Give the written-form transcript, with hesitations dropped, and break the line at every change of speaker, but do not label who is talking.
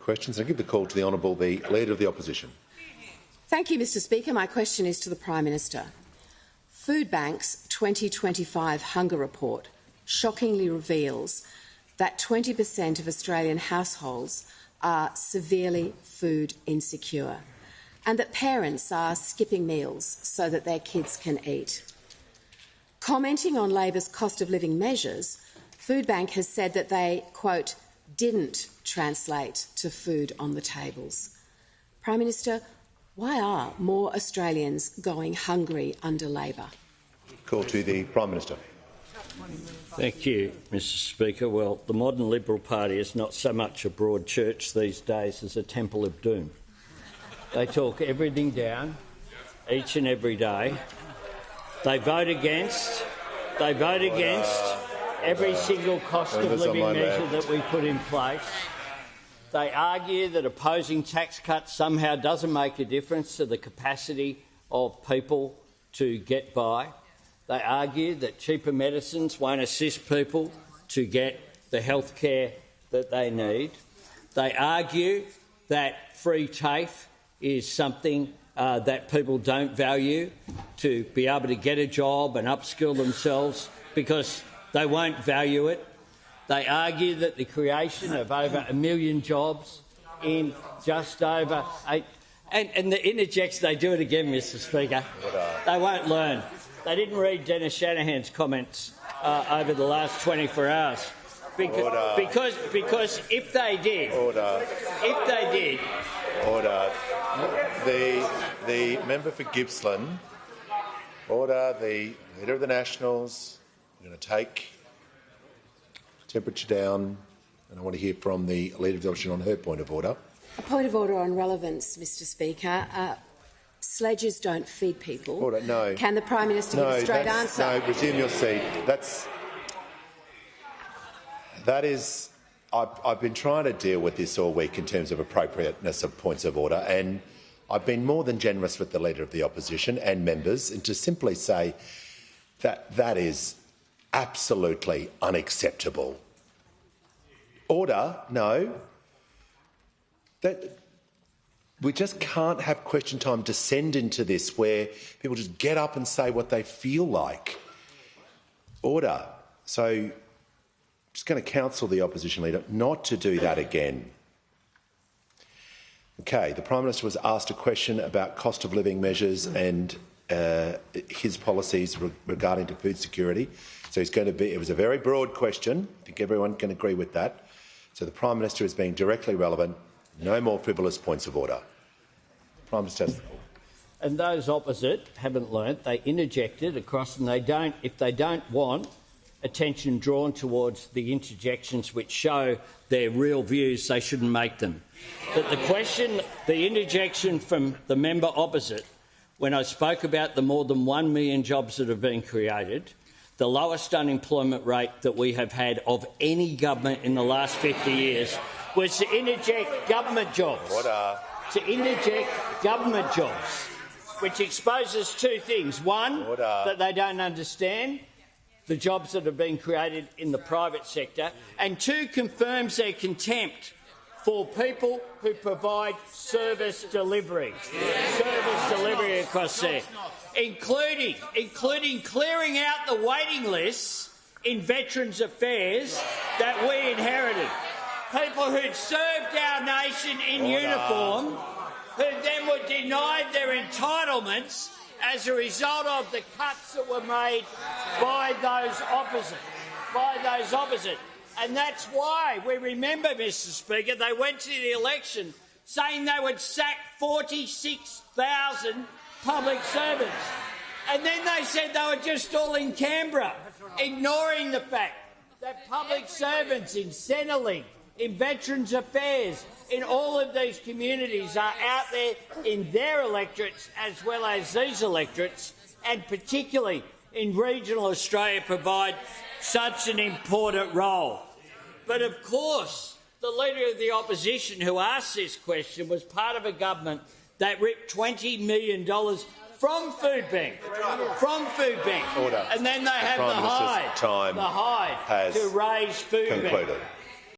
Questions. I give the call to the Honourable the Leader of the Opposition.
Thank you, Mr Speaker. My question is to the Prime Minister. Foodbank's 2025 Hunger Report shockingly reveals that 20% of Australian households are severely food insecure and that parents are skipping meals so that their kids can eat. Commenting on Labor's cost of living measures, Foodbank has said that they, quote, didn't translate to food on the tables. Prime Minister, why are more Australians going hungry under Labor?
Call to the Prime Minister.
Thank you, Mr Speaker. Well, the modern Liberal Party is not so much a broad church these days as a temple of doom. They talk everything down each and every day. They vote against every single cost of living measure that we put in place. They argue that opposing tax cuts somehow doesn't make a difference to the capacity of people to get by. They argue that cheaper medicines won't assist people to get the health care that they need. They argue that free TAFE is something that people don't value, to be able to get a job and upskill themselves because they won't value it. They argue that the creation of over 1 million jobs in just over 8... And the interjects, they do it again, Mr Speaker. They won't learn. They didn't read Dennis Shanahan's comments over the last 24 hours. Because if they did... If they did...
Order. The member for Gippsland. Order. The Leader of the Nationals. We're going to take temperature down, and I want to hear from the Leader of the Opposition on her point of order.
A point of order on relevance, Mr Speaker. Sledges don't feed people.
Order. No.
Can the Prime Minister give a straight answer?
No, resume your seat. That is... I've been trying to deal with this all week in terms of appropriateness of points of order, and I've been more than generous with the Leader of the Opposition and members, and to simply say that that is absolutely unacceptable. Order? No. We just can't have question time descend into this where people just get up and say what they feel like. Order. So I'm just going to counsel the Opposition Leader not to do that again. Okay, the Prime Minister was asked a question about cost of living measures and his policies regarding to food security. So it was a very broad question. I think everyone can agree with that. So the Prime Minister is being directly relevant. No more frivolous points of order. Prime Minister has the call.
And those opposite haven't learnt. They interjected across, and if they don't want attention drawn towards the interjections which show their real views, they shouldn't make them. But the interjection from the member opposite, when I spoke about the more than 1 million jobs that have been created, the lowest unemployment rate that we have had of any government in the last 50 years, was to interject government jobs. Which exposes two things. One, that they don't understand the jobs that have been created in the private sector, and two, confirms their contempt for people who provide service delivery across there, including clearing out the waiting lists in Veterans Affairs that we inherited. People who'd served our nation in uniform, who then were denied their entitlements as a result of the cuts that were made by those opposite. And that's why we remember, Mr Speaker, they went to the election saying they would sack 46,000 public servants. And then they said they were just all in Canberra, ignoring the fact that public servants in Centrelink, in Veterans Affairs, in all of these communities are out there in their electorates as well as these electorates, and particularly in regional Australia provide such an important role. But of course, the Leader of the Opposition who asked this question was part of a government that ripped $20 million from Foodbank.
Order.
And then they have the hide to raise Foodbank.